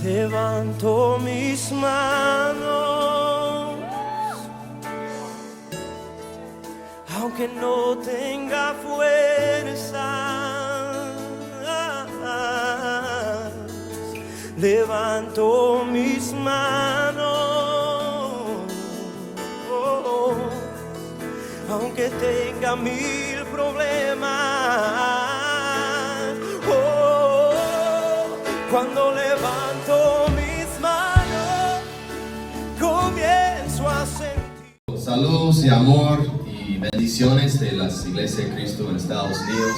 Levanto mis manos, aunque no tenga fuerza. Levanto mis manos, aunque tenga mil problemas. Cuando levanto mis manos, comienzo a sentir. Saludos y amor y bendiciones de las iglesias de Cristo en Estados Unidos.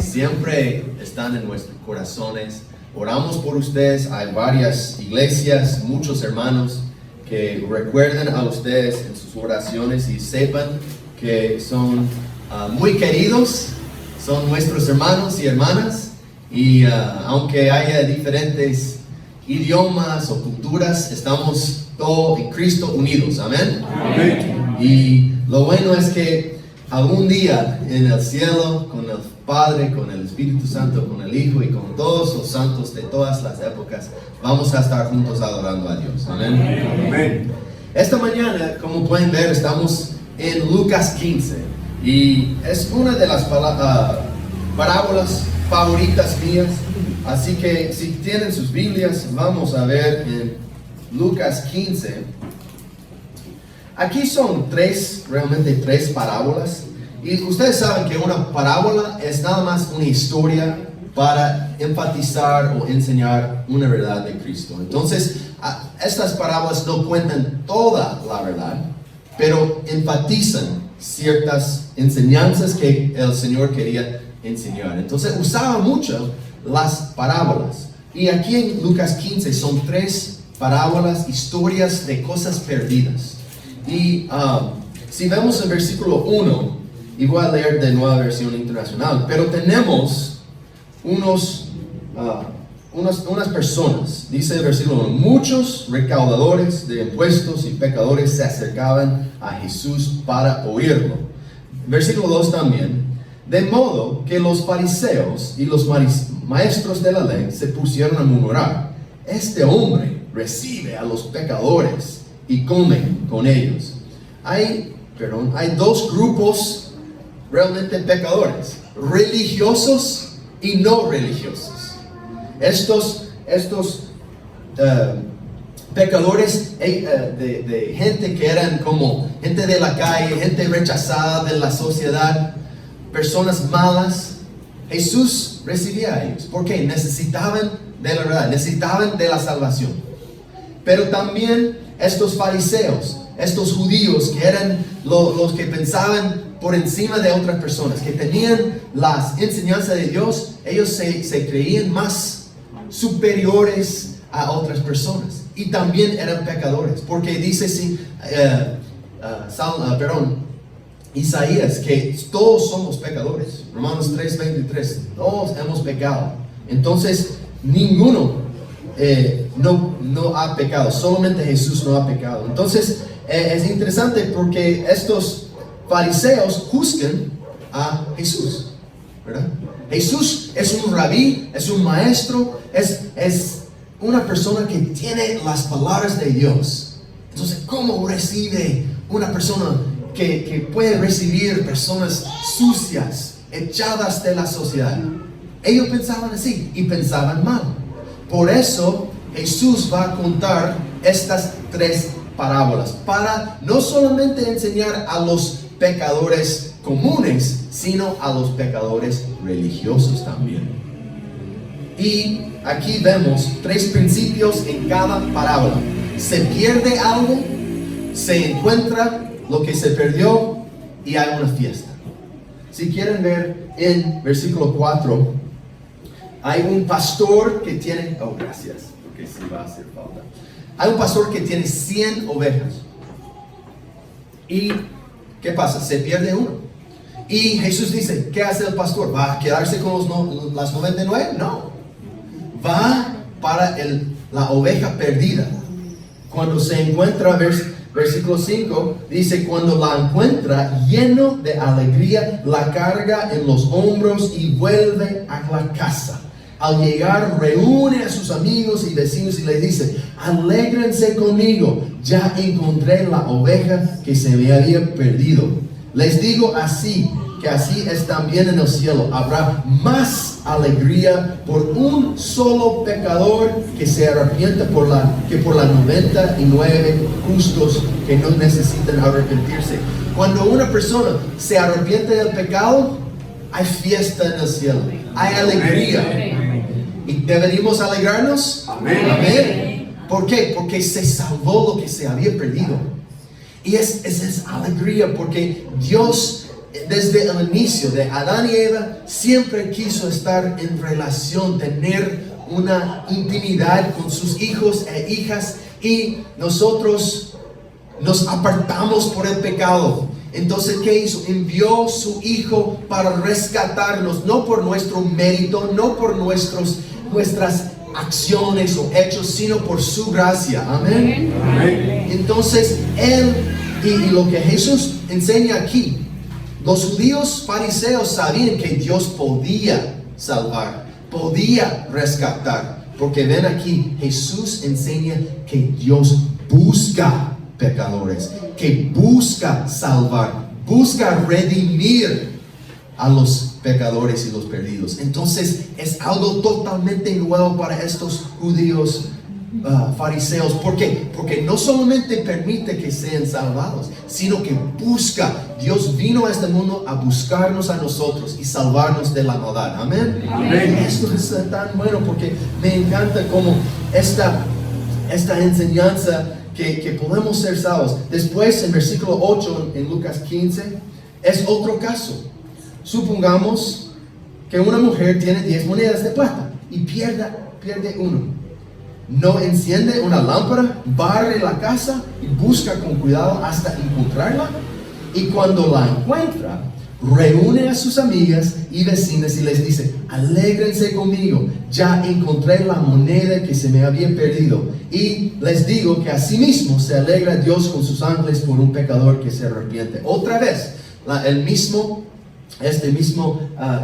Siempre están en nuestros corazones. Oramos por ustedes. Hay varias iglesias, muchos hermanos que recuerden a ustedes en sus oraciones y sepan que son muy queridos, son nuestros hermanos y hermanas. Y aunque haya diferentes idiomas o culturas, estamos todos en Cristo unidos, amén. Amén. Y lo bueno es que algún día en el cielo, con el Padre, con el Espíritu Santo, con el Hijo y con todos los santos de todas las épocas, vamos a estar juntos adorando a Dios, amén. Amén. Esta mañana, como pueden ver, estamos en Lucas 15 y es una de las parábolas favoritas mías, así que si tienen sus Biblias, vamos a ver en Lucas 15. Aquí son realmente tres parábolas, y ustedes saben que una parábola es nada más una historia para enfatizar o enseñar una verdad de Cristo. Entonces, estas parábolas no cuentan toda la verdad, pero enfatizan ciertas enseñanzas que el Señor quería enseñar. Entonces usaba mucho las parábolas, y aquí en Lucas 15 son tres parábolas, historias de cosas perdidas. Y si vemos el versículo 1, y voy a leer de Nueva Versión Internacional, pero tenemos unas personas, dice el versículo 1, muchos recaudadores de impuestos y pecadores se acercaban a Jesús para oírlo. Versículo 2 también, de modo que los fariseos y los maestros de la ley se pusieron a murmurar: este hombre recibe a los pecadores y come con ellos. Hay dos grupos realmente pecadores: religiosos y no religiosos. Estos pecadores de gente que eran como gente de la calle, gente rechazada de la sociedad, personas malas, Jesús recibía a ellos porque necesitaban de la verdad, necesitaban de la salvación. Pero también estos fariseos, estos judíos que eran los que pensaban por encima de otras personas, que tenían las enseñanzas de Dios, ellos se creían más superiores a otras personas, y también eran pecadores, porque dice Isaías que todos somos pecadores. Romanos 3:23, todos hemos pecado. Entonces ninguno no ha pecado, solamente Jesús no ha pecado. Entonces es interesante porque estos fariseos juzgan a Jesús, ¿verdad? Jesús es un rabí, es un maestro, es una persona que tiene las palabras de Dios. Entonces, ¿cómo recibe una persona que puede recibir personas sucias, echadas de la sociedad? Ellos pensaban así y pensaban mal. Por eso Jesús va a contar estas tres parábolas, para no solamente enseñar a los pecadores comunes, sino a los pecadores religiosos también. Y aquí vemos tres principios en cada parábola. Se pierde algo, se encuentra lo que se perdió, y hay una fiesta. Si quieren ver en versículo 4, hay un pastor que tiene, gracias, porque sí va a hacer falta. Hay un pastor que tiene 100 ovejas. ¿Y qué pasa? Se pierde uno. Y Jesús dice, ¿qué hace el pastor? ¿Va a quedarse con las 99? No. Va para la oveja perdida. Cuando se encuentra, versículo 5, dice, cuando la encuentra, lleno de alegría, la carga en los hombros y vuelve a la casa. Al llegar, reúne a sus amigos y vecinos y les dice: alégrense conmigo, ya encontré la oveja que se me había perdido. Les digo así, que así es también en el cielo. Habrá más alegría por un solo pecador que se arrepienta que por las 99 justos que no necesitan arrepentirse. Cuando una persona se arrepiente del pecado, hay fiesta en el cielo, hay alegría. ¿Y deberíamos alegrarnos? Amén. ¿Por qué? Porque se salvó lo que se había perdido. Y es alegría porque Dios, desde el inicio de Adán y Eva, siempre quiso estar en relación, tener una intimidad con sus hijos e hijas, y nosotros nos apartamos por el pecado. Entonces, ¿qué hizo? Envió su Hijo para rescatarnos, no por nuestro mérito, no por nuestras acciones o hechos, sino por su gracia. Amén. Amén. Entonces, Él, y lo que Jesús enseña aquí, los judíos fariseos sabían que Dios podía salvar, podía rescatar, porque ven aquí, Jesús enseña que Dios busca pecadores, que busca salvar, busca redimir a los pecadores y los perdidos. Entonces es algo totalmente nuevo para estos judíos fariseos. ¿Por qué? Porque no solamente permite que sean salvados, sino que busca. Dios vino a este mundo a buscarnos a nosotros y salvarnos de la maldad. Amén. Amén. Esto es tan bueno porque me encanta como esta enseñanza que podemos ser salvos. Después, en versículo 8 en Lucas 15, es otro caso. Supongamos que una mujer tiene 10 monedas de plata y pierde uno. No enciende una lámpara, barre la casa y busca con cuidado hasta encontrarla. Y cuando la encuentra, reúne a sus amigas y vecinas y les dice: alégrense conmigo, ya encontré la moneda que se me había perdido. Y les digo que asimismo se alegra Dios con sus ángeles por un pecador que se arrepiente. Otra vez, este mismo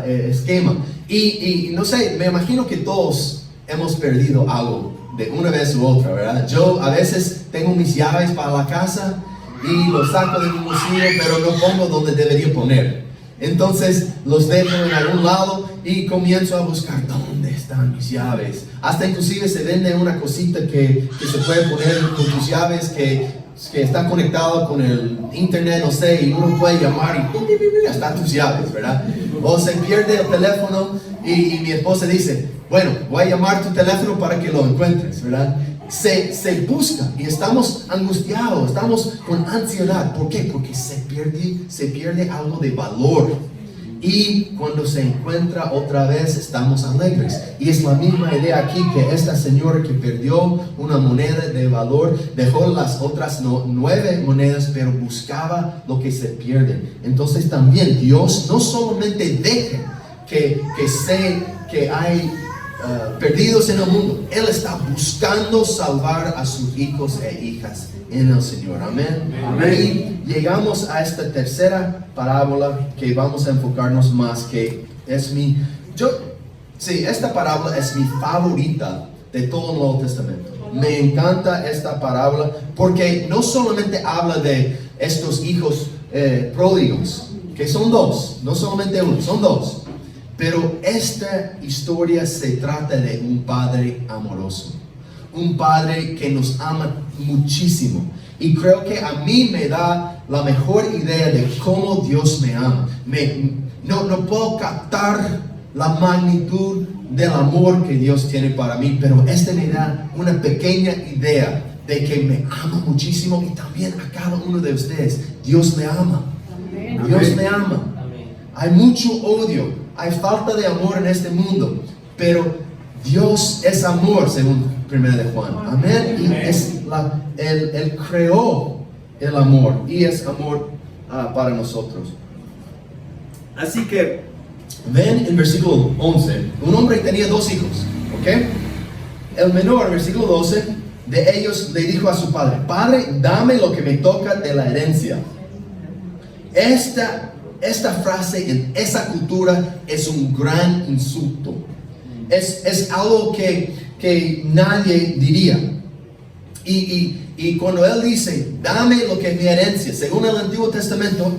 esquema. Y no sé, me imagino que todos hemos perdido algo de una vez u otra, ¿verdad? Yo a veces tengo mis llaves para la casa y los saco de mi bolsillo, pero no pongo donde debería poner. Entonces los dejo en algún lado y comienzo a buscar dónde están mis llaves. Hasta inclusive se vende una cosita que se puede poner con tus llaves que está conectado con el internet, no sé, y uno puede llamar y ya están tus llaves, ¿verdad? O se pierde el teléfono y mi esposa dice: bueno, voy a llamar tu teléfono para que lo encuentres, ¿verdad? Se busca y estamos angustiados, estamos con ansiedad. ¿Por qué? Porque se pierde algo de valor. Y cuando se encuentra otra vez, estamos alegres. Y es la misma idea aquí, que esta señora que perdió una moneda de valor, dejó las otras 9 monedas, pero buscaba lo que se pierde. Entonces también Dios no solamente deja que hay perdidos en el mundo. Él está buscando salvar a sus hijos e hijas en el Señor. Amén. Amén. Y llegamos a esta tercera parábola que vamos a enfocarnos más, que es esta parábola es mi favorita de todo el Nuevo Testamento. Me encanta esta parábola porque no solamente habla de estos hijos pródigos, que son 2, no solamente uno, son 2. Pero esta historia se trata de un padre amoroso, un padre que nos ama muchísimo. Y creo que a mí me da la mejor idea de cómo Dios me ama. No puedo captar la magnitud del amor que Dios tiene para mí, pero este me da una pequeña idea de que me ama muchísimo, y también a cada uno de ustedes. Dios me ama. Dios me ama. Hay mucho odio, hay falta de amor en este mundo, pero Dios es amor, según 1 de Juan. Amén. Y Él creó el amor, y es amor para nosotros. Así que ven en versículo 11, un hombre tenía 2 hijos, ¿ok? El menor, versículo 12, de ellos le dijo a su padre: Padre, dame lo que me toca de la herencia. Esta frase en esa cultura es un gran insulto. Es algo que nadie diría. Y cuando él dice, dame lo que es mi herencia, según el Antiguo Testamento,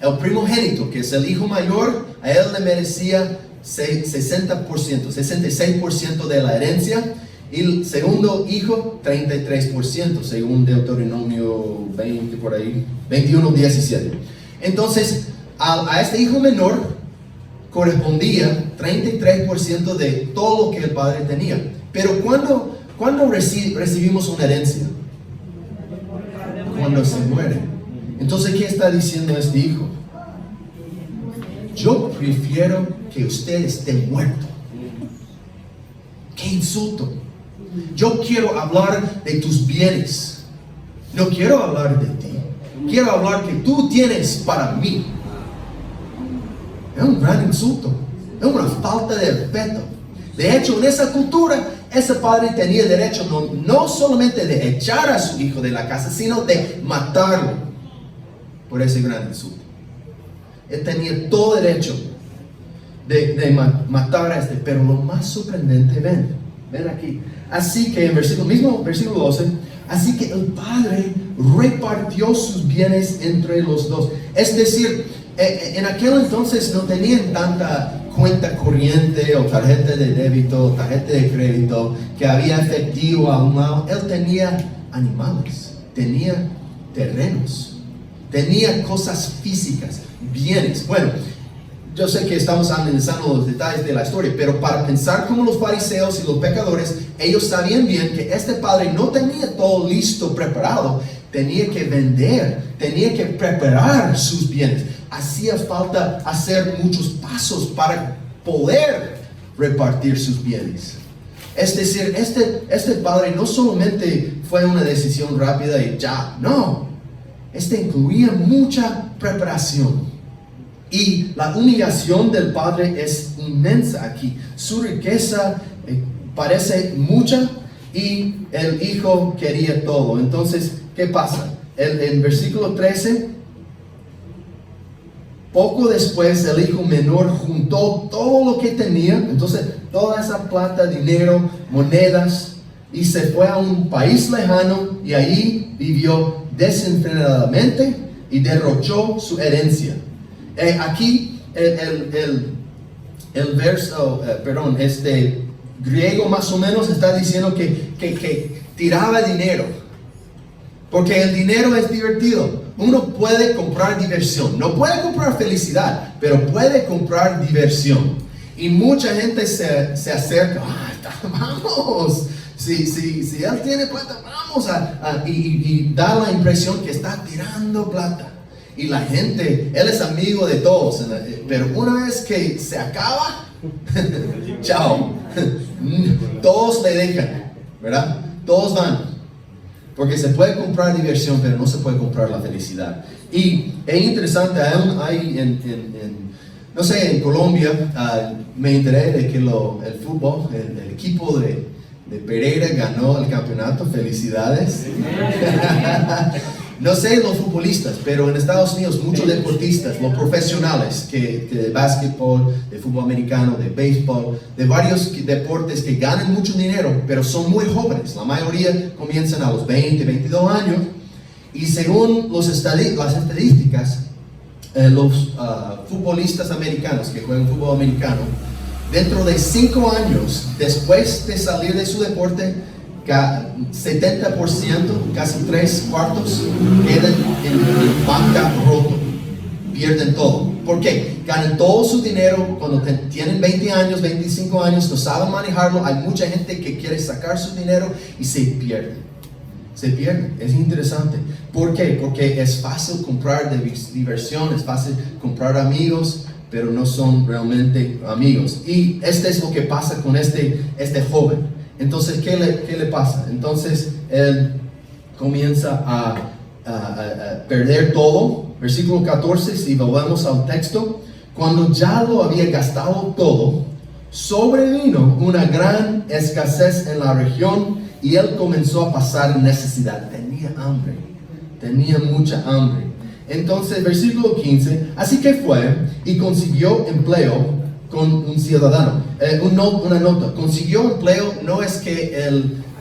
el primogénito, que es el hijo mayor, a él le merecía 60%, 66% de la herencia, y el segundo hijo, 33%, según Deuteronomio 20, por ahí, 21, 17. Entonces, a este hijo menor correspondía 33% de todo lo que el padre tenía. Pero ¿cuándo recibimos una herencia? Cuando se muere. Entonces, ¿qué está diciendo este hijo? Yo prefiero que usted esté muerto. ¡Qué insulto! Yo quiero hablar de tus bienes. No quiero hablar de ti. Quiero hablar que tú tienes para mí. Es un gran insulto. Es una falta de respeto. De hecho, en esa cultura, ese padre tenía derecho no solamente de echar a su hijo de la casa, sino de matarlo por ese gran insulto. Él tenía todo derecho de matar a este. Pero lo más sorprendente, ven aquí. Así que en versículo 12, así que el padre repartió sus bienes entre los dos. Es decir, en aquel entonces no tenían tanta cuenta corriente o tarjeta de débito, tarjeta de crédito, que había efectivo a un lado. Él tenía animales, tenía terrenos, tenía cosas físicas, bienes. Bueno, yo sé que estamos analizando los detalles de la historia, pero para pensar como los fariseos y los pecadores, ellos sabían bien que este padre no tenía todo listo, preparado. Tenía que vender, tenía que preparar sus bienes. Hacía falta hacer muchos pasos para poder repartir sus bienes. Es decir, este padre no solamente fue una decisión rápida y ya, no. Incluía mucha preparación. Y la humillación del padre es inmensa aquí. Su riqueza parece mucha y el hijo quería todo. Entonces, ¿qué pasa? En versículo 13, poco después el hijo menor juntó todo lo que tenía, entonces toda esa plata, dinero, monedas, y se fue a un país lejano y ahí vivió desenfrenadamente y derrochó su herencia. Aquí el verso, griego más o menos está diciendo que tiraba dinero, porque el dinero es divertido. Uno puede comprar diversión, no puede comprar felicidad, pero puede comprar diversión. Y mucha gente se acerca, vamos, si él tiene plata, vamos y da la impresión que está tirando plata. Y la gente, él es amigo de todos, pero una vez que se acaba, chao, todos le dejan, ¿verdad? Todos van, porque se puede comprar diversión, pero no se puede comprar la felicidad. Y es interesante, no sé, en Colombia, me enteré de que el fútbol, el equipo de Pereira ganó el campeonato. Felicidades. No sé los futbolistas, pero en Estados Unidos muchos deportistas, los profesionales que de básquetbol, de fútbol americano, de béisbol, de varios deportes que ganan mucho dinero, pero son muy jóvenes. La mayoría comienzan a los 20, 22 años. Y según las estadísticas, los futbolistas americanos que juegan fútbol americano, dentro de 5 años, después de salir de su deporte, 70%, casi 3/4, quedan en bancarrota, pierden todo. ¿Por qué? Ganan todo su dinero cuando tienen 20 años, 25 años, no saben manejarlo. Hay mucha gente que quiere sacar su dinero y se pierden. Es interesante. ¿Por qué? Porque es fácil comprar diversión, es fácil comprar amigos, pero no son realmente amigos. Y este es lo que pasa con este joven. Entonces, ¿qué le pasa? Entonces, él comienza a perder todo. Versículo 14, si volvemos al texto. Cuando ya lo había gastado todo, sobrevino una gran escasez en la región y él comenzó a pasar necesidad. Tenía hambre, tenía mucha hambre. Entonces, versículo 15, así que fue y consiguió empleo con un ciudadano. una nota. Consiguió empleo, no es que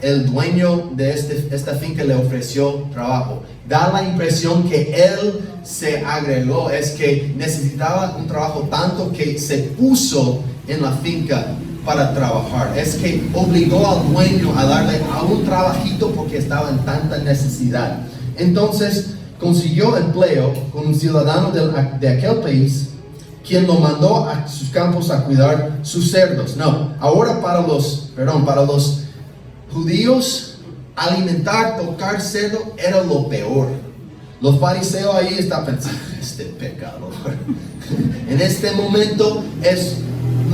el dueño de esta finca le ofreció trabajo. Da la impresión que él se agregó, es que necesitaba un trabajo tanto que se puso en la finca para trabajar. Es que obligó al dueño a darle a un trabajito porque estaba en tanta necesidad. Entonces consiguió empleo con un ciudadano de aquel país, quien lo mandó a sus campos a cuidar sus cerdos. No, ahora para los judíos, alimentar, tocar cerdo era lo peor. Los fariseos ahí están pensando, este pecador. En este momento es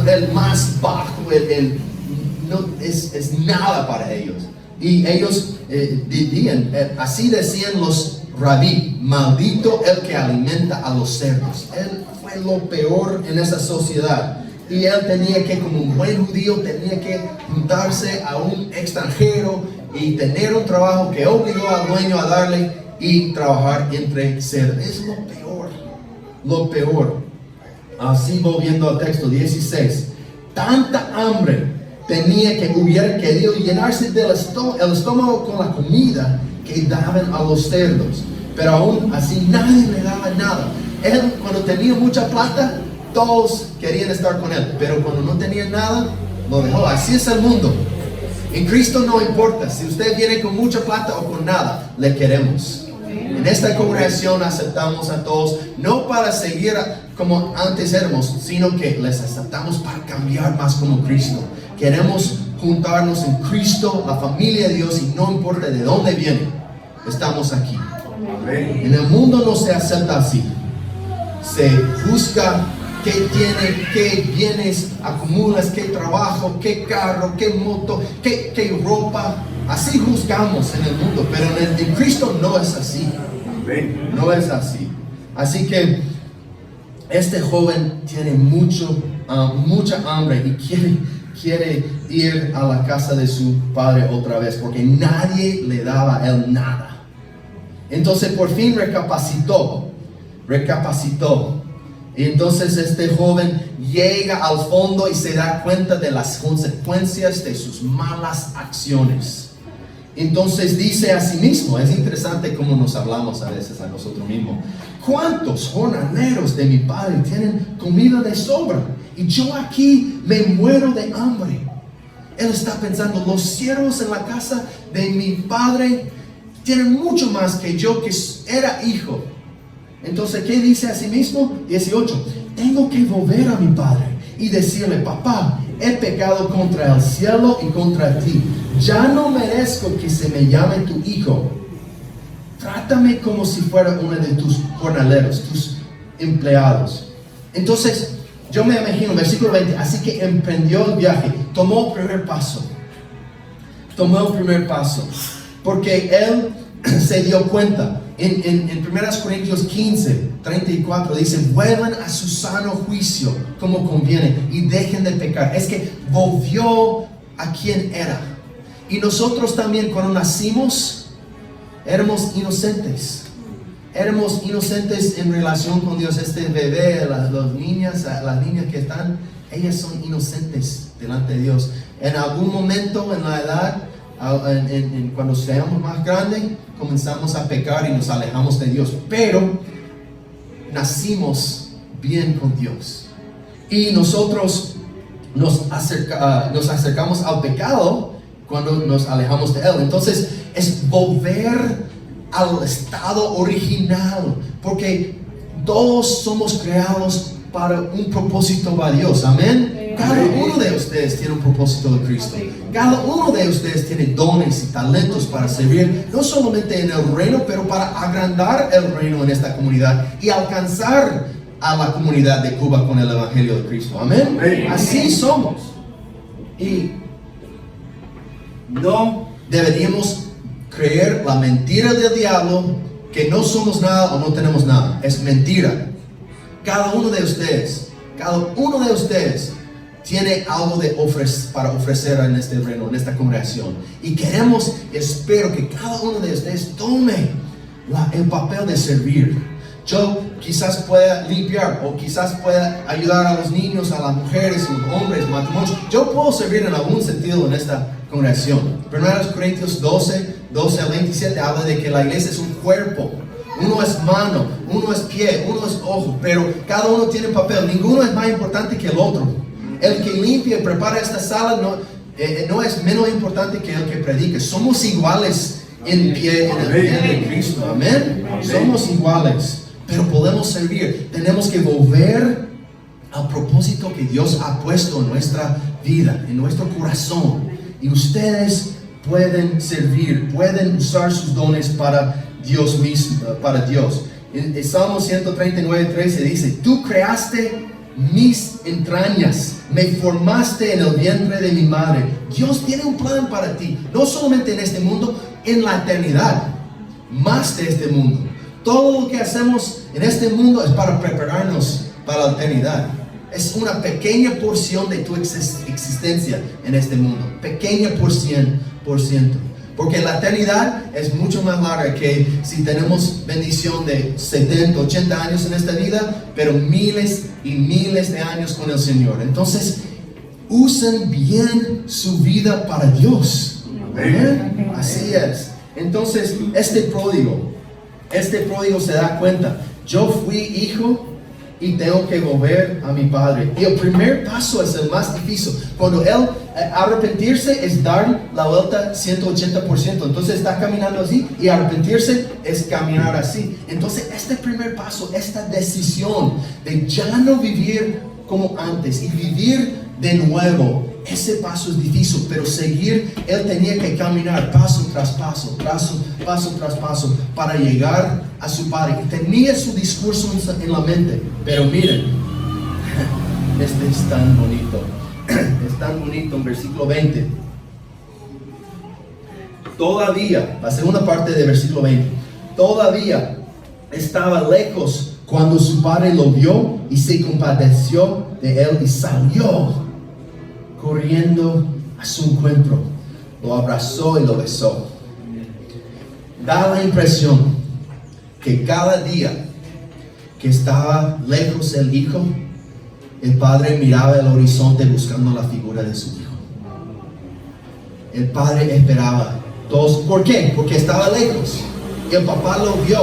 el más bajo, no es nada para ellos. Y ellos así decían los rabí, maldito el que alimenta a los cerdos. Él fue lo peor en esa sociedad. Y él tenía que, como un buen judío, tenía que juntarse a un extranjero y tener un trabajo que obligó al dueño a darle y trabajar entre cerdos. Es lo peor, lo peor. Así volviendo al texto 16, tanta hambre tenía que hubiera querido llenarse el estómago con la comida que daban a los cerdos, pero aún así nadie le daba nada. Él, cuando tenía mucha plata, todos querían estar con él, pero cuando no tenía nada, lo dejó. Así es el mundo. En Cristo no importa si usted viene con mucha plata o con nada, le queremos. En esta congregación aceptamos a todos, no para seguir como antes éramos, sino que les aceptamos para cambiar más como Cristo. Queremos juntarnos en Cristo, la familia de Dios, y no importa de dónde viene, estamos aquí. En el mundo no se acepta así. Se busca qué tiene, qué bienes acumulas, qué trabajo, qué carro, qué moto, qué ropa. Así juzgamos en el mundo, pero en Cristo no es así. No es así. Así que este joven tiene mucha hambre y quiere ir a la casa de su padre otra vez, porque nadie le daba a él nada. Entonces por fin recapacitó. Y entonces este joven llega al fondo y se da cuenta de las consecuencias de sus malas acciones. Entonces dice a sí mismo, es interesante cómo nos hablamos a veces a nosotros mismos. ¿Cuántos jornaleros de mi padre tienen comida de sobra? Y yo aquí me muero de hambre. Él está pensando, los siervos en la casa de mi padre tienen mucho más que yo, que era hijo. Entonces, ¿qué dice a sí mismo? 18. Tengo que volver a mi padre y decirle, papá, he pecado contra el cielo y contra ti. Ya no merezco que se me llame tu hijo. Trátame como si fuera uno de tus jornaleros, tus empleados. Entonces, yo me imagino, versículo 20, así que emprendió el viaje, tomó el primer paso. Porque él se dio cuenta. En 1 Corintios 15, 34 dice, vuelvan a su sano juicio como conviene y dejen de pecar. Es que volvió a quien era. Y nosotros también cuando nacimos éramos inocentes. Éramos inocentes en relación con Dios. Este bebé, las niñas que están, ellas son inocentes delante de Dios. En algún momento en la edad, cuando seamos más grandes, comenzamos a pecar y nos alejamos de Dios, pero nacimos bien con Dios y nosotros nos acercamos al pecado cuando nos alejamos de Él. Entonces es volver al estado original, porque todos somos creados para un propósito valioso. Amén. Cada uno de ustedes tiene un propósito de Cristo. Cada uno de ustedes tiene dones y talentos para servir, no solamente en el reino, pero para agrandar el reino en esta comunidad y alcanzar a la comunidad de Cuba con el Evangelio de Cristo. Amén. Así somos. Y no deberíamos creer la mentira del diablo, que no somos nada o no tenemos nada. Es mentira. Cada uno de ustedes tiene algo para ofrecer en este reino, en esta congregación. Y espero que cada uno de ustedes tome el papel de servir. Yo quizás pueda limpiar o quizás pueda ayudar a los niños, a las mujeres, a los hombres, matrimonios. Yo puedo servir en algún sentido en esta congregación. 1 Corintios 12 al 27 habla de que la iglesia es un cuerpo. Uno es mano, uno es pie, uno es ojo, pero cada uno tiene papel. Ninguno es más importante que el otro. El que limpia y prepara esta sala no es menos importante que el que predica. Somos iguales en pie en el pie de Cristo. Amén. Somos iguales, pero podemos servir. Tenemos que volver al propósito que Dios ha puesto en nuestra vida, en nuestro corazón. Y ustedes pueden servir, pueden usar sus dones para Dios mismo, para Dios. En Salmo 139:13 dice: tú creaste mis entrañas, me formaste en el vientre de mi madre. Dios tiene un plan para ti, no solamente en este mundo, en la eternidad, más de este mundo. Todo lo que hacemos en este mundo es para prepararnos para la eternidad. Es una pequeña porción de tu existencia en este mundo, pequeña porción. Porque la eternidad es mucho más larga que si tenemos bendición de 70, 80 años en esta vida, pero miles y miles de años con el Señor. Entonces, usen bien su vida para Dios. ¿Amén? Así es. Entonces, este pródigo se da cuenta: yo fui hijo y tengo que volver a mi padre. Y el primer paso es el más difícil. Cuando él arrepentirse es dar la vuelta 180%. Entonces está caminando así, y arrepentirse es caminar así. Entonces este primer paso, esta decisión de ya no vivir como antes y vivir de nuevo, ese paso es difícil, pero seguir, él tenía que caminar paso tras paso, paso tras paso, para llegar a su padre. Y tenía su discurso en la mente. Pero miren, este es tan bonito. Es tan bonito en versículo 20. Todavía, la segunda parte de versículo 20. Todavía estaba lejos cuando su padre lo vio y se compadeció de él y salió corriendo a su encuentro. Lo abrazó y lo besó. Da la impresión que cada día que estaba lejos el hijo, el padre miraba el horizonte buscando la figura de su hijo. El padre esperaba. ¿Por qué? Porque estaba lejos. Y el papá lo vio.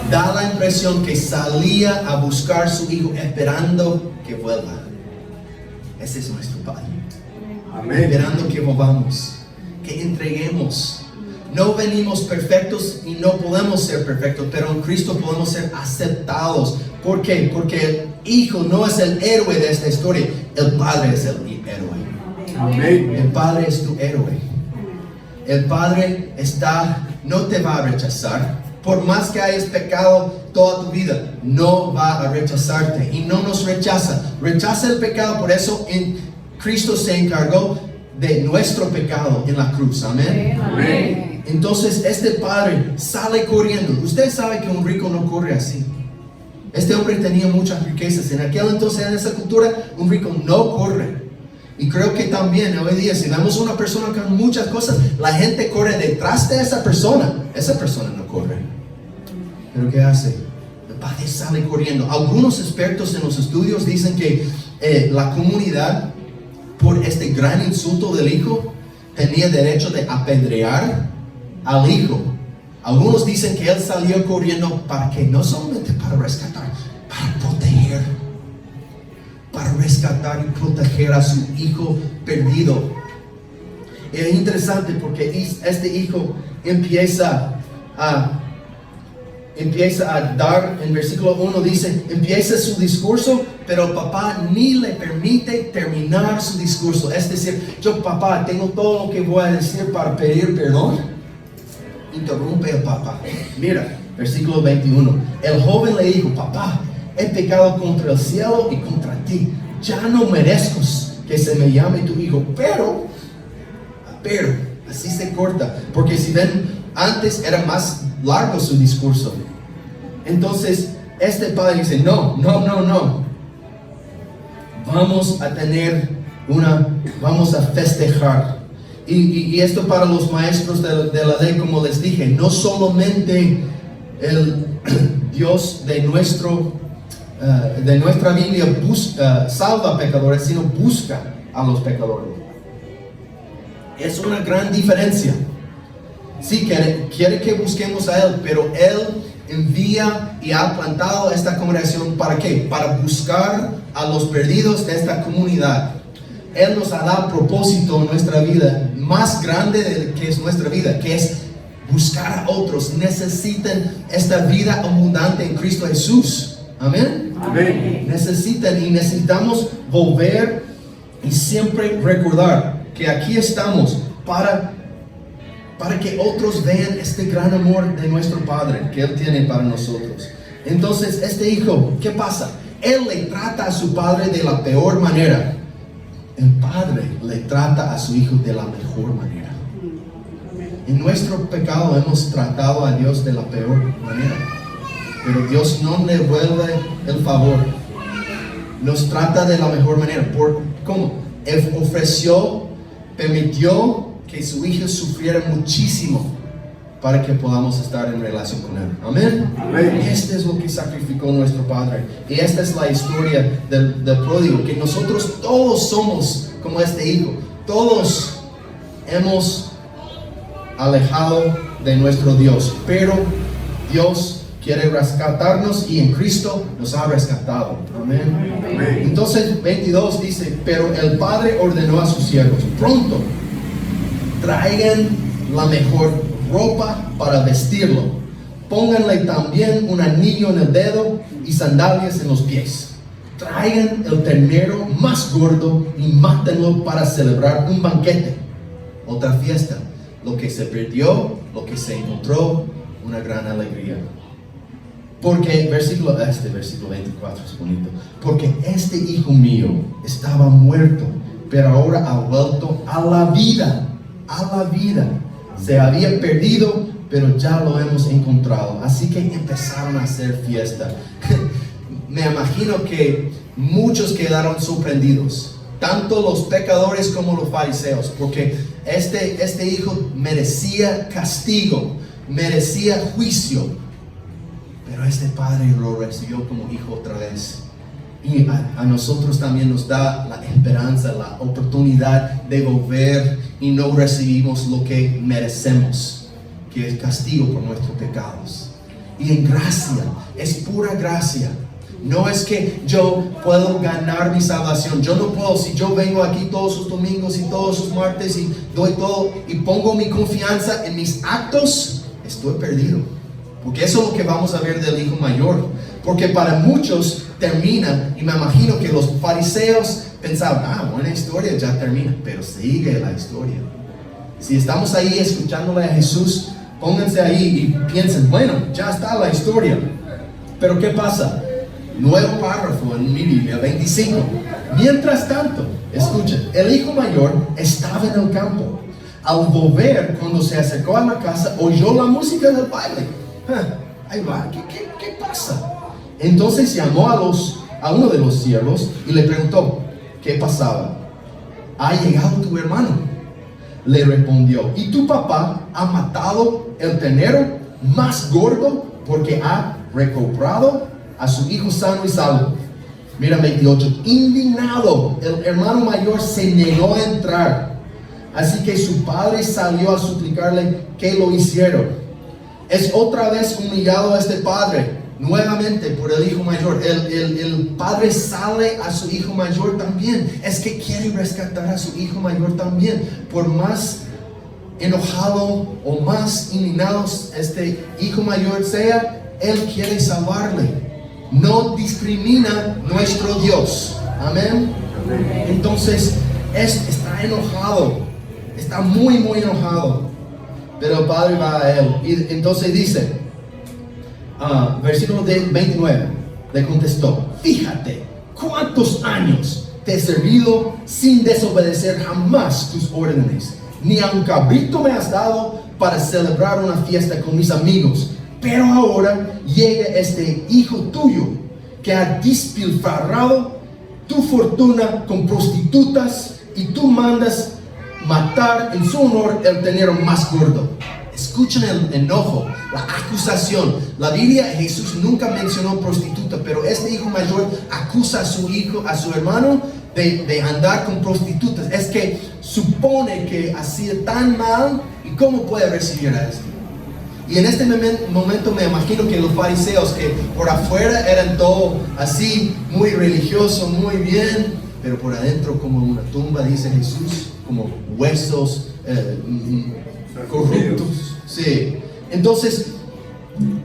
Da la impresión que salía a buscar a su hijo esperando que vuelva. Ese es nuestro Padre. Amén. Esperando que volvamos, que entreguemos. No venimos perfectos y no podemos ser perfectos, pero en Cristo podemos ser aceptados. ¿Por qué? Porque el hijo no es el héroe de esta historia, el padre es el héroe. Amén. El padre es tu héroe. El padre no te va a rechazar. Por más que hayas pecado toda tu vida, no va a rechazarte. Y no nos rechaza. Rechaza el pecado. Por eso Cristo se encargó de nuestro pecado en la cruz. Amén. Amén. Entonces este padre sale corriendo. Usted sabe que un rico no corre así. Este hombre tenía muchas riquezas. En aquel entonces, en esa cultura, un rico no corre. Y creo que también hoy día, si vemos una persona con muchas cosas, la gente corre detrás de esa persona. Esa persona no corre. Pero ¿qué hace? El padre sale corriendo. Algunos expertos en los estudios dicen que la comunidad, por este gran insulto del hijo, tenía derecho de apedrear al hijo. Algunos dicen que él salió corriendo para que, no solamente para rescatar, para proteger, para rescatar y proteger a su hijo perdido. Es interesante porque este hijo empieza a dar, en versículo 1 dice, empieza su discurso, pero el papá ni le permite terminar su discurso. Es decir, yo, papá, tengo todo lo que voy a decir para pedir perdón. Interrumpe el papá. Mira, versículo 21. El joven le dijo: papá, he pecado contra el cielo y contra ti. Ya no merezco que se me llame tu hijo. Pero, así se corta. Porque si ven, antes era más largo su discurso. Entonces, este padre dice: no. Vamos a festejar. Y esto para los maestros de la ley, como les dije, no solamente el Dios de nuestra Biblia salva a pecadores, sino busca a los pecadores. Es una gran diferencia. Sí, quiere que busquemos a Él, pero Él envía y ha plantado esta congregación ¿para qué? Para buscar a los perdidos de esta comunidad. Él nos ha dado propósito en nuestra vida, más grande de que es nuestra vida, que es buscar a otros. Necesitan esta vida abundante en Cristo Jesús. Amén. Amén. Necesitamos volver y siempre recordar que aquí estamos para que otros vean este gran amor de nuestro Padre que Él tiene para nosotros. Entonces, este hijo, ¿qué pasa? Él le trata a su padre de la peor manera. El padre le trata a su hijo de la mejor manera. En nuestro pecado hemos tratado a Dios de la peor manera, pero Dios no le devuelve el favor. Nos trata de la mejor manera. ¿Cómo? Él permitió que su hijo sufriera muchísimo para que podamos estar en relación con Él. Amén. Amén. Este es lo que sacrificó nuestro Padre. Y esta es la historia del pródigo, que nosotros todos somos como este hijo. Todos hemos alejado de nuestro Dios, pero Dios quiere rescatarnos y en Cristo nos ha rescatado. Amén. Amén. Entonces 22 dice, pero el Padre ordenó a sus siervos, pronto traigan la mejor ropa para vestirlo, pónganle también un anillo en el dedo y sandalias en los pies. Traigan el ternero más gordo y mátenlo para celebrar un banquete, otra fiesta. Lo que se perdió, lo que se encontró, una gran alegría. Porque, versículo 24 es bonito. Porque este hijo mío estaba muerto, pero ahora ha vuelto a la vida. A la vida. Se había perdido, pero ya lo hemos encontrado. Así que empezaron a hacer fiesta. Me imagino que muchos quedaron sorprendidos, tanto los pecadores como los fariseos, porque este hijo merecía castigo, merecía juicio, pero este padre lo recibió como hijo otra vez. Y a nosotros también nos da la esperanza, la oportunidad de volver y no recibimos lo que merecemos, que es castigo por nuestros pecados. Y en gracia, es pura gracia. No es que yo puedo ganar mi salvación. Yo no puedo, si yo vengo aquí todos los domingos y todos los martes y doy todo y pongo mi confianza en mis actos, estoy perdido. Porque eso es lo que vamos a ver del hijo mayor. Porque para muchos termina, y me imagino que los fariseos pensaban, buena historia, ya termina, pero sigue la historia. Si estamos ahí escuchándole a Jesús, pónganse ahí y piensen, bueno, ya está la historia. Pero ¿qué pasa? Nuevo párrafo en mi Biblia, 25. Mientras tanto, escuchen, el hijo mayor estaba en el campo. Al volver, cuando se acercó a la casa, oyó la música del baile. Ahí va, ¿qué pasa? Entonces llamó a uno de los siervos y le preguntó, ¿qué pasaba? ¿Ha llegado tu hermano? Le respondió, ¿y tu papá ha matado el ternero más gordo porque ha recobrado a su hijo sano y salvo? Mira 28, indignado, el hermano mayor se negó a entrar. Así que su padre salió a suplicarle que lo hicieron. Es otra vez humillado a este padre, nuevamente por el hijo mayor. El padre sale a su hijo mayor también. Es que quiere rescatar a su hijo mayor también. Por más enojado o más indignado este hijo mayor sea, él quiere salvarle. No discrimina nuestro Dios. Amén. Entonces está enojado. Está muy enojado. Pero el padre va a él. Y entonces dice, versículo 29, le contestó, fíjate cuántos años te he servido sin desobedecer jamás tus órdenes. Ni a un cabrito me has dado para celebrar una fiesta con mis amigos. Pero ahora llega este hijo tuyo que ha despilfarrado tu fortuna con prostitutas y tú mandas matar en su honor el ternero más gordo. Escuchen el enojo, la acusación. La Biblia, Jesús nunca mencionó prostituta, pero este hijo mayor acusa a su hijo, a su hermano, de andar con prostitutas. Es que supone que hacía tan mal, y cómo puede recibir a esto. Y en este momento me imagino que los fariseos, que por afuera eran todo así, muy religioso, muy bien, pero por adentro como una tumba, dice Jesús, como huesos corruptos. Sí. Entonces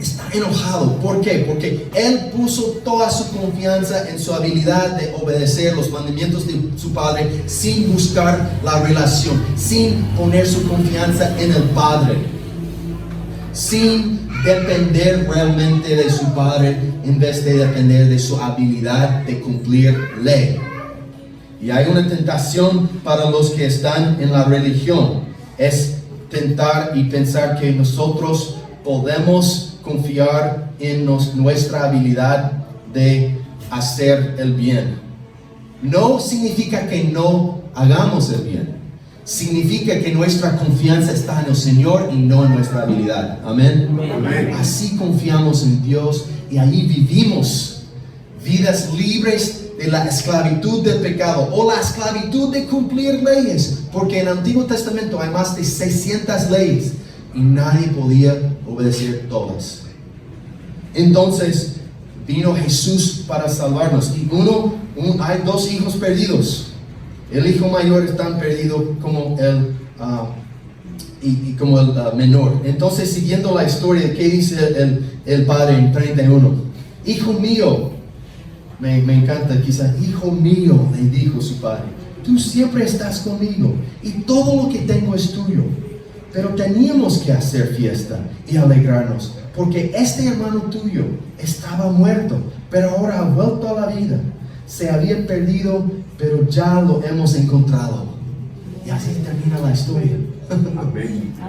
está enojado. ¿Por qué? Porque él puso toda su confianza en su habilidad de obedecer los mandamientos de su padre sin buscar la relación, sin poner su confianza en el Padre, sin depender realmente de su padre en vez de depender de su habilidad de cumplir ley. Y hay una tentación para los que están en la religión, es tentar y pensar que nosotros podemos confiar en nuestra habilidad de hacer el bien. No significa que no hagamos el bien, significa que nuestra confianza está en el Señor y no en nuestra habilidad. Amén. Amén. Así confiamos en Dios y ahí vivimos vidas libres de la esclavitud del pecado o la esclavitud de cumplir leyes, porque en el Antiguo Testamento hay más de 600 leyes y nadie podía obedecer todas. Entonces vino Jesús para salvarnos, y hay dos hijos perdidos. El hijo mayor es tan perdido como el menor. Entonces, siguiendo la historia, ¿qué dice el padre en 31? Hijo mío, me encanta, quizás, hijo mío, le dijo su padre, tú siempre estás conmigo y todo lo que tengo es tuyo. Pero teníamos que hacer fiesta y alegrarnos, porque este hermano tuyo estaba muerto, pero ahora ha vuelto a la vida. Se había perdido, pero ya lo hemos encontrado. Y así termina la historia.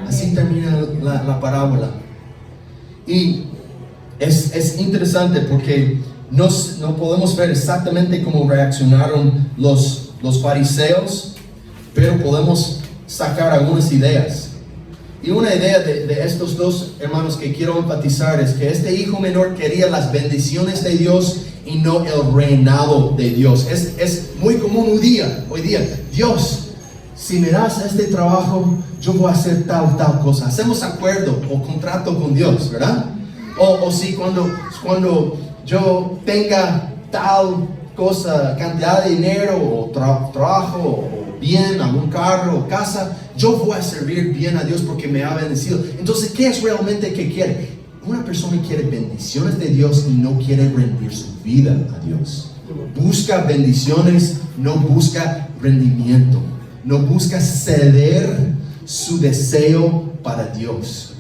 Así termina la parábola. Y es interesante porque no podemos ver exactamente cómo reaccionaron los fariseos, pero podemos sacar algunas ideas. Y una idea de estos dos hermanos que quiero enfatizar es que este hijo menor quería las bendiciones de Dios y no el reinado de Dios. Es muy común hoy día, Dios, si me das este trabajo, yo voy a hacer tal cosa. Hacemos acuerdo o contrato con Dios, ¿verdad? O si cuando yo tenga tal cosa, cantidad de dinero o trabajo o bien, algún carro o casa, yo voy a servir bien a Dios porque me ha bendecido. Entonces, ¿qué es realmente que quiere? Una persona quiere bendiciones de Dios y no quiere rendir su vida a Dios. Busca bendiciones, no busca rendimiento. No busca ceder su deseo para Dios.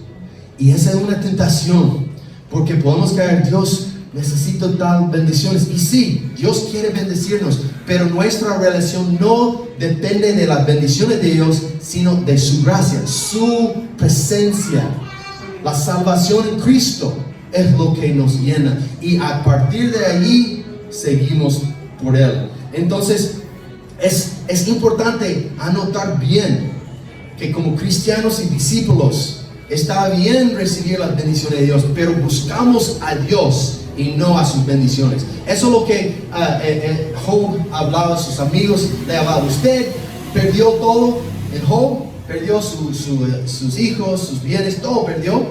Y esa es una tentación, porque podemos caer, Dios, necesito tal bendiciones. Y sí, Dios quiere bendecirnos, pero nuestra relación no depende de las bendiciones de Dios, sino de su gracia, su presencia. La salvación en Cristo es lo que nos llena, y a partir de allí seguimos por Él. Entonces es importante anotar bien que como cristianos y discípulos está bien recibir las bendiciones de Dios, pero buscamos a Dios y no a sus bendiciones. Eso es lo que Job hablaba a sus amigos. Le hablaba, usted perdió todo en Job, perdió sus hijos, sus bienes, todo perdió.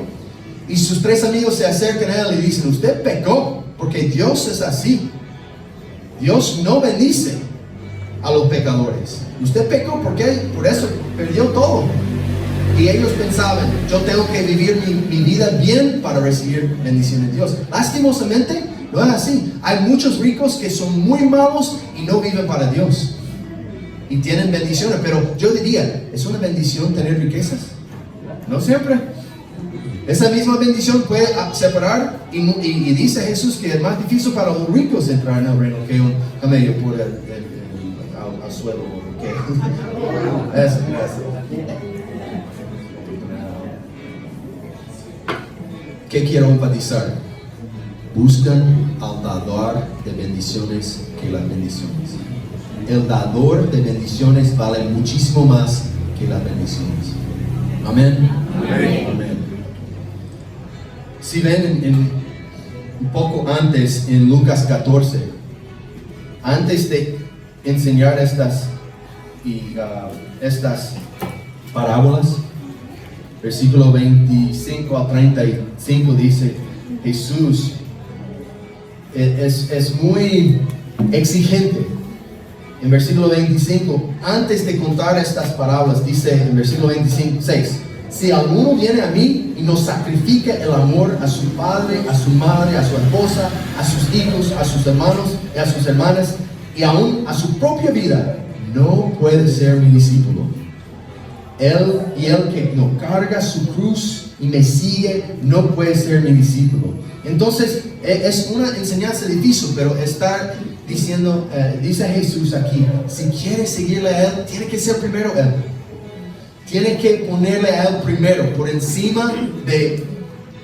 Y sus tres amigos se acercan a él y dicen, usted pecó, porque Dios es así. Dios no bendice a los pecadores. Usted pecó porque por eso perdió todo. Y ellos pensaban, yo tengo que vivir mi vida bien para recibir bendiciones de Dios. Lastimosamente, no es así. Hay muchos ricos que son muy malos y no viven para Dios. Y tienen bendiciones, pero yo diría, ¿es una bendición tener riquezas? No siempre. Esa misma bendición puede separar, y dice Jesús que es más difícil para los ricos entrar en el reino que un camello por al suelo. Eso. ¿Qué quiero enfatizar? Buscan al dador de bendiciones que las bendiciones. El dador de bendiciones vale muchísimo más que las bendiciones. Amén. Amén. Si ven un poco antes en Lucas 14, antes de enseñar estas parábolas, versículo 25 al 35 dice, Jesús es muy exigente. En versículo 25, antes de contar estas parábolas, dice en versículo 26, si alguno viene a mí y no sacrifica el amor a su padre, a su madre, a su esposa, a sus hijos, a sus hermanos y a sus hermanas, y aún a su propia vida, no puede ser mi discípulo. El que no carga su cruz y me sigue, no puede ser mi discípulo. Entonces, es una enseñanza difícil, pero está diciendo, dice Jesús aquí, si quieres seguirle a Él, tiene que ser primero Él. Tiene que ponerle a Él primero, por encima de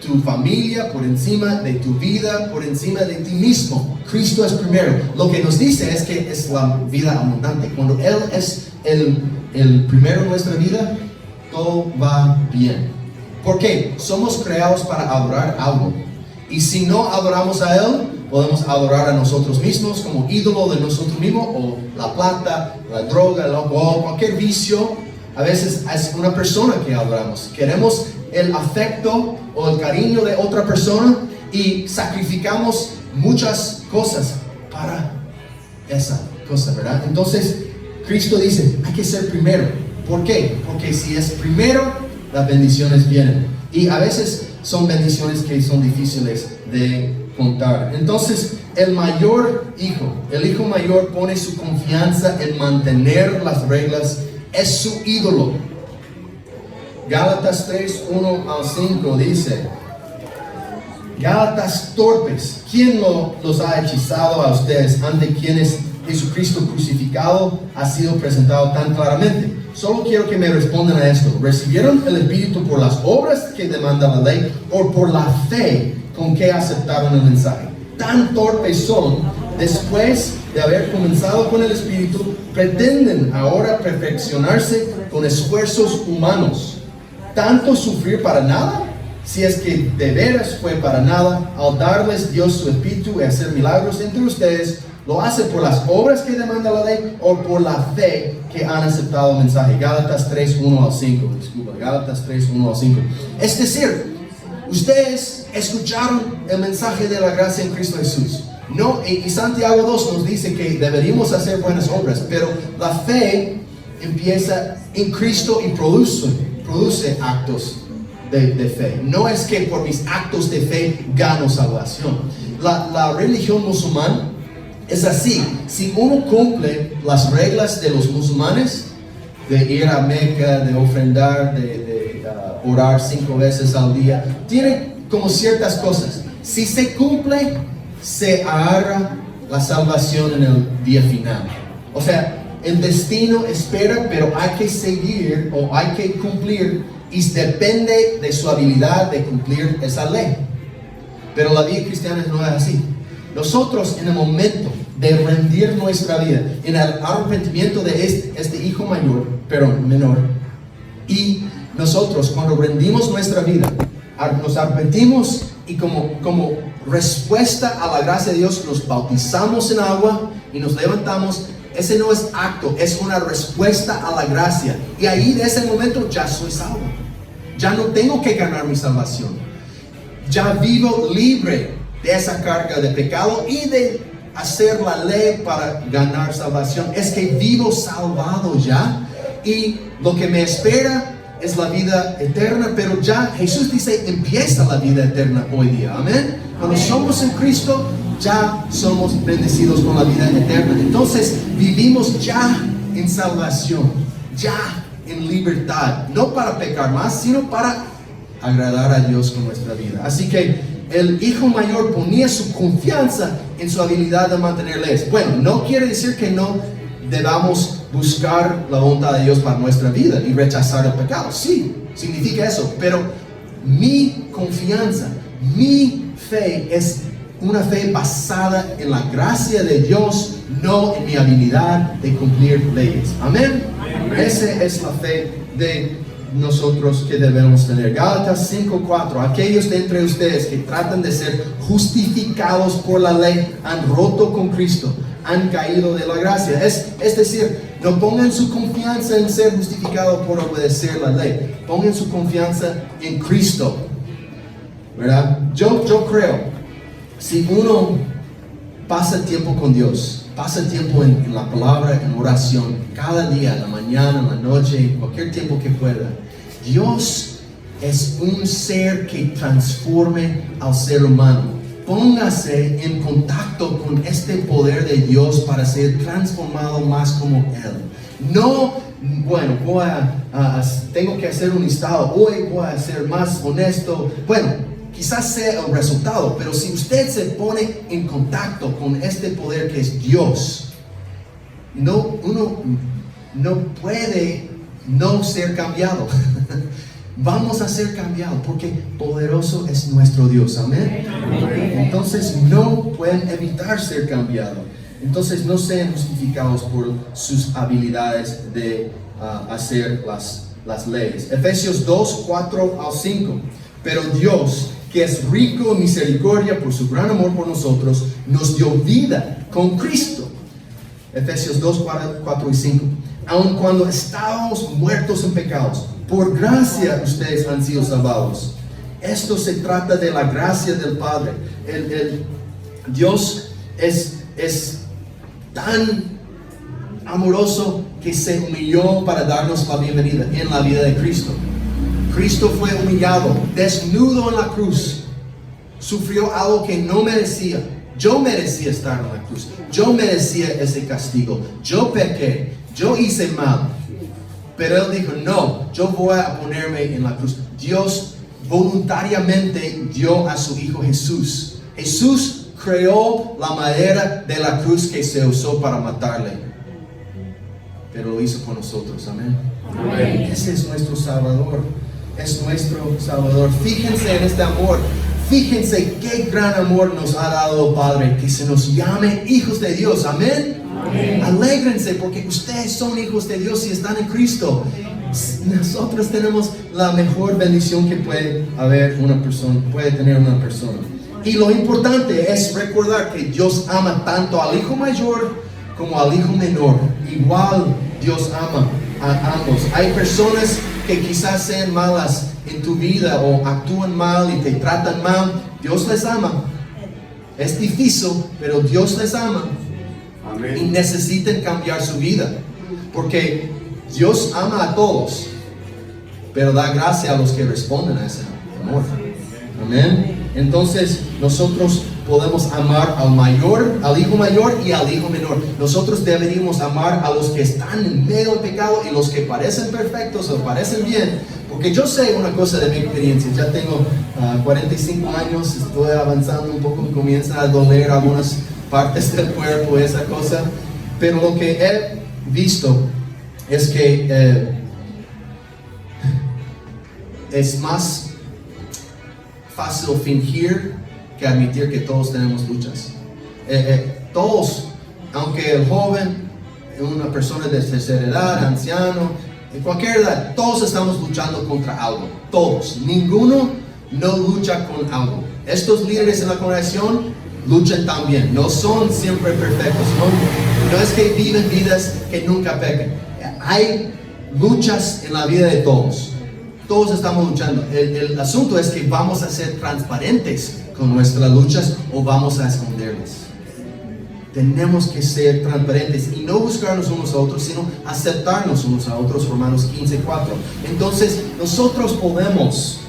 tu familia, por encima de tu vida, por encima de ti mismo. Cristo es primero. Lo que nos dice es que es la vida abundante. Cuando Él es el primero en nuestra vida, todo va bien. ¿Por qué? Somos creados para adorar algo. Y si no adoramos a Él, podemos adorar a nosotros mismos como ídolo de nosotros mismos, o la plata, la droga, el alcohol, cualquier vicio. A veces es una persona que adoramos. Queremos el afecto o el cariño de otra persona y sacrificamos muchas cosas para esa cosa, ¿verdad? Entonces, Cristo dice, hay que ser primero. ¿Por qué? Porque si es primero, las bendiciones vienen. Y a veces son bendiciones que son difíciles de contar. Entonces, el hijo mayor pone su confianza en mantener las reglas. Es su ídolo. Gálatas 3, 1 al 5 dice, Gálatas torpes, ¿quién los ha hechizado a ustedes ante quienes Jesucristo crucificado ha sido presentado tan claramente? Solo quiero que me respondan a esto. ¿Recibieron el Espíritu por las obras que demanda la ley o por la fe con que aceptaron el mensaje? Tan torpes son, después de haber comenzado con el Espíritu, pretenden ahora perfeccionarse con esfuerzos humanos. ¿Tanto sufrir para nada? Si es que de veras fue para nada, al darles Dios su Espíritu y hacer milagros entre ustedes, ¿lo hace por las obras que demanda la ley o por la fe que han aceptado el mensaje? Gálatas 3, 1 al 5. Disculpa, Gálatas 3, 1 al 5. Es decir, ustedes escucharon el mensaje de la gracia en Cristo Jesús. No, y Santiago 2 nos dice que deberíamos hacer buenas obras, pero la fe empieza en Cristo y produce actos de fe. No es que por mis actos de fe gano salvación. La religión musulmana es así. Si uno cumple las reglas de los musulmanes, de ir a Meca, de ofrendar, de orar 5 veces al día, tiene como ciertas cosas. Si se cumple, se agarra la salvación en el día final. O sea, el destino espera, pero hay que seguir o hay que cumplir, y depende de su habilidad de cumplir esa ley. Pero la vida cristiana no es así. Nosotros, en el momento de rendir nuestra vida, en el arrepentimiento de este hijo menor, y nosotros cuando rendimos nuestra vida, nos arrepentimos y como respuesta a la gracia de Dios nos bautizamos en agua y nos levantamos. Ese no es acto, es una respuesta a la gracia. Y ahí de ese momento ya soy salvo. Ya no tengo que ganar mi salvación. Ya vivo libre de esa carga de pecado y de hacer la ley para ganar salvación. Es que vivo salvado ya. Y lo que me espera es la vida eterna. Pero ya Jesús dice, empieza la vida eterna hoy día. Amén. Cuando somos en Cristo, ya somos bendecidos con la vida eterna. Entonces vivimos ya en salvación, ya en libertad, no para pecar más, sino para agradar a Dios con nuestra vida. Así que el hijo mayor ponía su confianza en su habilidad de mantener leyes. Bueno, no quiere decir que no debamos buscar la voluntad de Dios para nuestra vida y rechazar el pecado. Sí, significa eso, pero mi confianza, mi fe es una fe basada en la gracia de Dios, no en mi habilidad de cumplir leyes. Amén. Esa es la fe de nosotros que debemos tener. Gálatas 5:4. Aquellos de entre ustedes que tratan de ser justificados por la ley han roto con Cristo, han caído de la gracia. Es decir, no pongan su confianza en ser justificados por obedecer la ley. Pongan su confianza en Cristo, ¿verdad? Yo creo, si uno pasa tiempo con Dios, pasa tiempo en la palabra, en oración, cada día, en la mañana, en la noche, cualquier tiempo que pueda, Dios es un ser que transforme al ser humano. Póngase en contacto con este poder de Dios para ser transformado más como Él. No, bueno, tengo que hacer un listado, hoy voy a ser más honesto. Bueno, quizás sea el resultado, pero si usted se pone en contacto con este poder que es Dios, uno no puede no ser cambiado. Vamos a ser cambiados porque poderoso es nuestro Dios, amén. Entonces no pueden evitar ser cambiados. Entonces no sean justificados por sus habilidades de hacer las leyes. Efesios 2:4-5. Pero Dios, que es rico en misericordia por su gran amor por nosotros, nos dio vida con Cristo. Efesios 2:4-5. Aun cuando estábamos muertos en pecados, por gracia ustedes han sido salvados. Esto se trata de la gracia del Padre. Dios es tan amoroso que se humilló para darnos la bienvenida en la vida de Cristo. Cristo fue humillado, desnudo en la cruz. Sufrió algo que no merecía. Yo merecía estar en la cruz. Yo merecía ese castigo. Yo pequé. Yo hice mal. Pero Él dijo, no, yo voy a ponerme en la cruz. Dios voluntariamente dio a su Hijo Jesús. Jesús creó la madera de la cruz que se usó para matarle. Pero lo hizo por nosotros, amén. Amén. Ese es nuestro Salvador. Es nuestro Salvador. Fíjense en este amor. Fíjense qué gran amor nos ha dado el Padre, que se nos llame hijos de Dios, amén. Amén. Alégrense porque ustedes son hijos de Dios y están en Cristo. Nosotros tenemos la mejor bendición que puede tener una persona. Y lo importante es recordar que Dios ama tanto al hijo mayor como al hijo menor. Igual Dios ama a ambos. Hay personas que quizás sean malas en tu vida o actúan mal y te tratan mal. Dios les ama. Es difícil, pero Dios les ama. Amén. Y necesitan cambiar su vida, porque Dios ama a todos, pero da gracia a los que responden a ese amor. Amén. Entonces nosotros podemos amar al hijo mayor y al hijo menor. Nosotros deberíamos amar a los que están en medio del pecado y los que parecen perfectos o parecen bien. Porque yo sé una cosa de mi experiencia. Ya tengo 45 años, estoy avanzando un poco, comienza a doler algunas partes del cuerpo, esa cosa. Pero lo que he visto es que es más fácil fingir que admitir que todos tenemos luchas. Todos, aunque el joven, una persona de tercera edad, anciano, en cualquier edad, todos estamos luchando contra algo. Todos, ninguno no lucha con algo. Estos líderes en la congregación luchan también. No son siempre perfectos. No es que viven vidas que nunca pecan. Hay luchas en la vida de todos. Todos estamos luchando. El asunto es que vamos a ser transparentes con nuestras luchas o vamos a esconderlas. Tenemos que ser transparentes y no buscarnos unos a otros, sino aceptarnos unos a otros. Romanos 15:4. Entonces nosotros podemos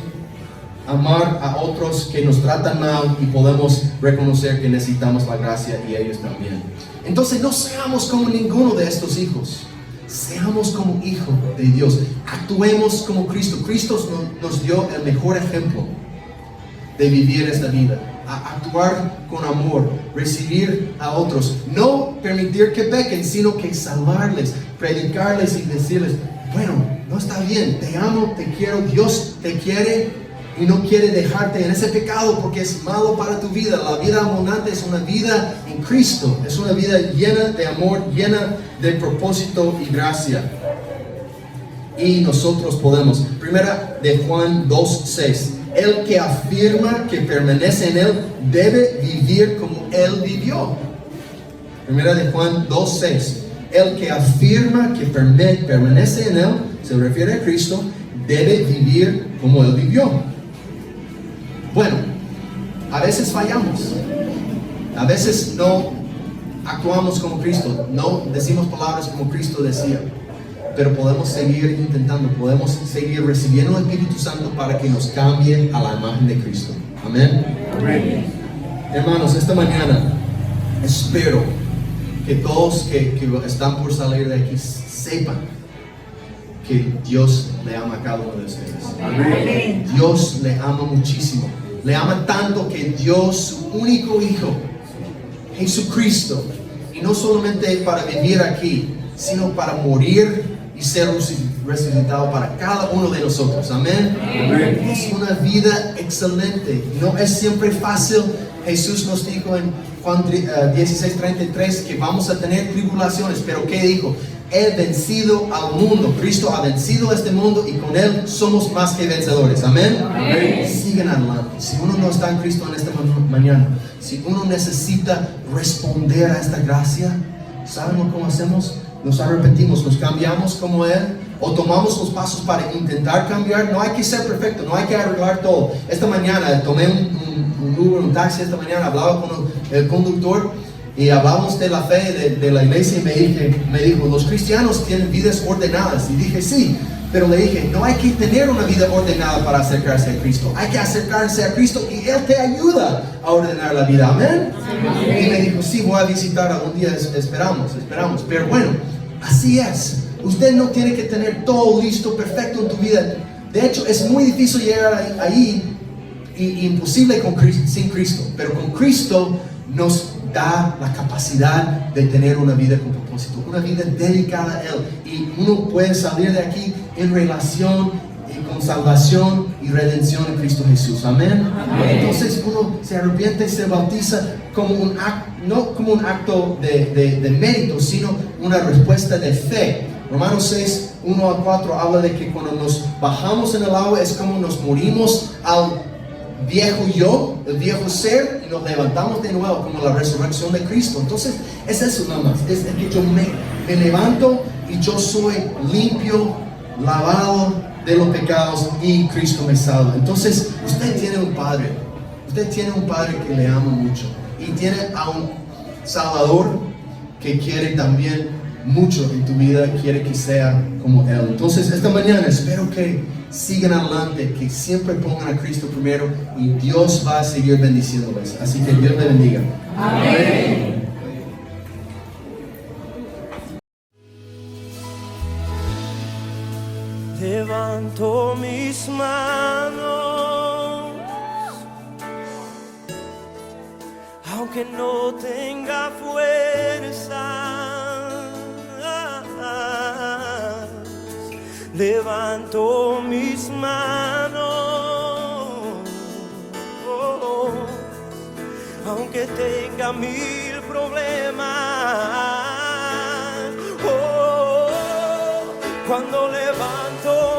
amar a otros que nos tratan mal y podemos reconocer que necesitamos la gracia y ellos también. Entonces no seamos como ninguno de estos hijos. Seamos como hijos de Dios. Actuemos como Cristo. Cristo nos dio el mejor ejemplo de vivir esta vida. A actuar con amor, recibir a otros, no permitir que pequen, sino que salvarles, predicarles y decirles, bueno, no está bien, te amo, te quiero, Dios te quiere y no quiere dejarte en ese pecado porque es malo para tu vida. La vida abundante es una vida en Cristo, es una vida llena de amor, llena de propósito y gracia. y nosotros podemos. Primera de Juan 2:6. El que afirma que permanece en Él debe vivir como Él vivió. Primera de Juan 2:6. El que afirma que permanece en Él, se refiere a Cristo, debe vivir como Él vivió. Bueno, a veces fallamos. A veces no actuamos como Cristo, no decimos palabras como Cristo decía. Pero podemos seguir intentando, podemos seguir recibiendo el Espíritu Santo para que nos cambie a la imagen de Cristo. Amén. Amén. Hermanos, esta mañana espero que todos que están por salir de aquí sepan que Dios le ama a cada uno de ustedes. Amén. Dios le ama muchísimo. Le ama tanto que dio su único Hijo, Jesucristo, y no solamente para vivir aquí, sino para morir y ser resucitado para cada uno de nosotros. Amén. Amén. Es una vida excelente. No es siempre fácil. Jesús nos dijo en Juan 16:33 que vamos a tener tribulaciones, pero ¿qué dijo? He vencido al mundo. Cristo ha vencido este mundo y con Él somos más que vencedores. Amén. Amén. Sigan adelante. Si uno no está en Cristo en esta mañana, si uno necesita responder a esta gracia, ¿saben cómo hacemos? Nos arrepentimos, nos cambiamos como Él, o tomamos los pasos para intentar cambiar. No hay que ser perfecto, no hay que arreglar todo. Esta mañana tomé un Uber, un taxi esta mañana, hablaba con el conductor y hablamos de la fe de la iglesia y me dijo, los cristianos tienen vidas ordenadas. Y dije, sí, pero le dije, no hay que tener una vida ordenada para acercarse a Cristo. Hay que acercarse a Cristo y Él te ayuda a ordenar la vida. Amén. Amén. Y me dijo, sí, voy a visitar algún día, esperamos. Pero bueno, así es. Usted no tiene que tener todo listo, perfecto en tu vida. De hecho, es muy difícil llegar ahí y imposible sin Cristo. Pero con Cristo nos da la capacidad de tener una vida con propósito, una vida dedicada a Él. Y uno puede salir de aquí en relación y con salvación y redención en Cristo Jesús. Amén. Amén. Entonces uno se arrepiente y se bautiza como un acto, no como un acto de mérito, sino una respuesta de fe. Romanos 6, 1-4 habla de que cuando nos bajamos en el agua es como nos morimos al viejo yo, el viejo ser, y nos levantamos de nuevo como la resurrección de Cristo. Entonces es eso nada más, es que yo me levanto y yo soy limpio, lavado de los pecados y Cristo me salva. Entonces usted tiene un Padre que le ama mucho y tiene a un Salvador que quiere también mucho en tu vida, quiere que sea como Él. Entonces esta mañana espero que sigan adelante, que siempre pongan a Cristo primero y Dios va a seguir bendiciéndoles. Así que Dios le bendiga. Amén. Levanto mis manos, aunque no tenga fuerza. Levanto mis manos, aunque tenga 1000 problemas. Cuando levanto